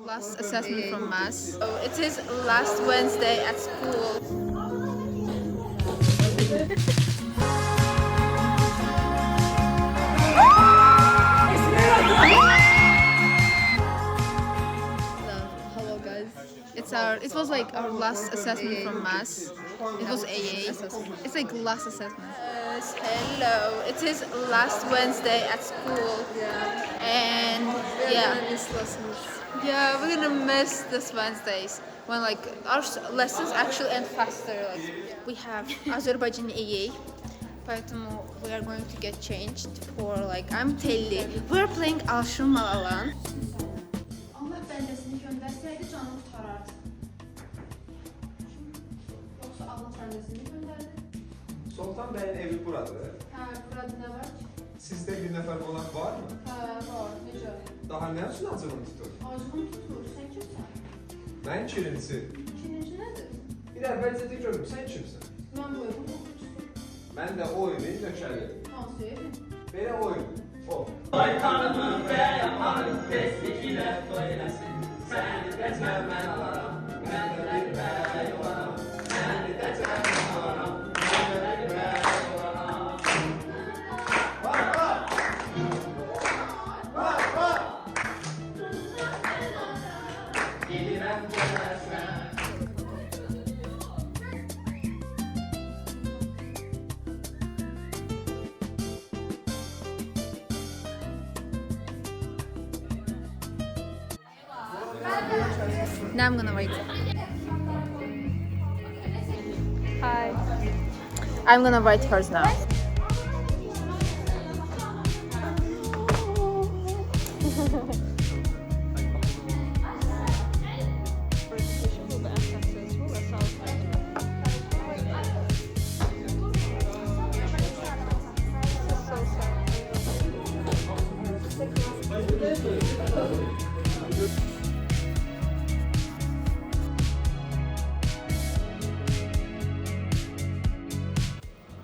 last assessment from maths. So it is last Wednesday at school. Hello guys. It was like our last assessment from maths. It was AA. It's like last assessment. Yes, hello. It is last Wednesday at school. Yeah. And yeah. Yeah, we're gonna miss this Wednesdays when like our lessons actually end faster. Like we have Azerbaijan AA. Поэтому we are going to get changed for like I'm telli. We are playing Alşın Malalan. Allah bəndəsini göndərsəydi canını qurtarardı. Yoxsa Allah bəndəsini göndərdi? Sultan Bey'in evi buradır. Hə, burada nə var ki? Sizde bir nefer qonaq var mı? Hə, var, necə? Daha ne için acılım tutur? Acığım tutur, sən kimsən? Ben Çirinsi. İkinci nədir? Bir əvvəlcə de görüm, sen kimsin? Mən bu evin oxucusu. Ben de o evin nökəri. Hansı evin? Belə o evin. O. Ay tanrım be yaparım, destekine söylesin. Seni de sevmen alaram, ben de bir bey olaram. Seni de sevmen alaram, ben de bir bey olaram. Bak bak! Bak bak! Gidirem dönersen. Now I'm gonna write. Hi. I'm gonna write hers now.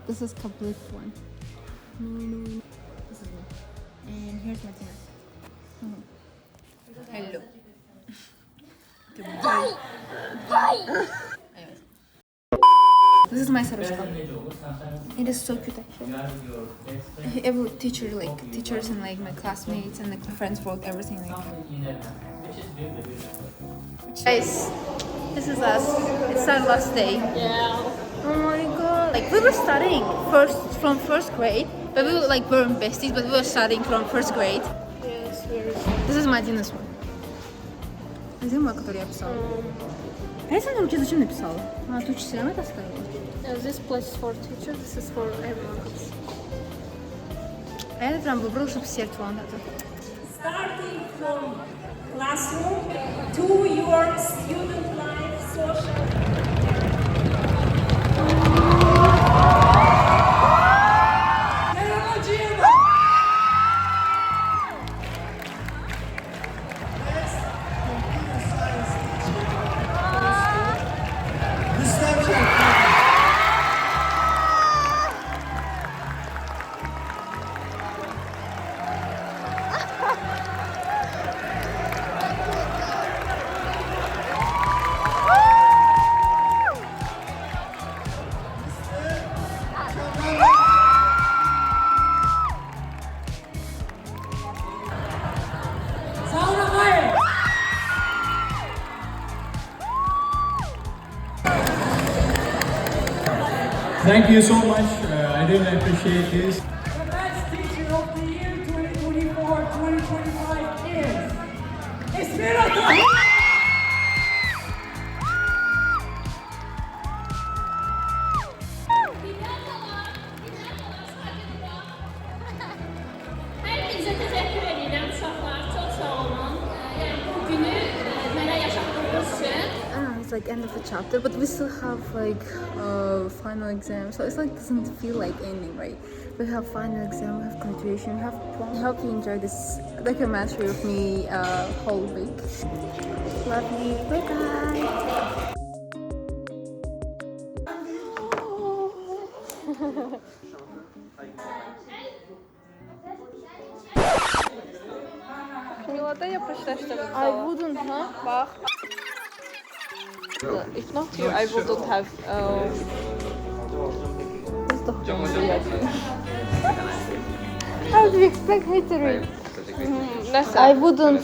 This is complete one. This is one. And here's Martina. Hello. Anyways. This is my Saroshka. It is so cute actually. Every teacher, like teachers and like my classmates and like my friends wrote everything like. Guys, this is us. It's our last day. Yeah. Oh my god. Like we were studying from first grade, but we were like weren't besties, but we were studying from first grade. Yes, very This is Madina's one. Где моя, которую я писала? А я сам руки зачем написала? А, ты учителя это оставила? Yeah, this place is for teachers, this is for everyone. А я прям выбрала, чтобы сердце вон это. Starting from classroom to your student life, social. Thank you so much. I really appreciate this. The best teacher of the year 2024-2025 is Esmeralda. Herkese teşekkür ederim uşaqlar. Çox sağ olun. Yəni bu günü mənə yaşatdığınız üçün. It's like end of a chapter, but we still have like final exam, so it's like doesn't feel like ending, right? We have final exam, we have graduation, we have prom. I hope you enjoy this documentary with me whole week. Love you. Bye bye. Havada yapışlaşdırılır. I wouldn't, huh? Bax. If not you, I wouldn't have. How do you explain hatred? Nəsə. I wouldn't.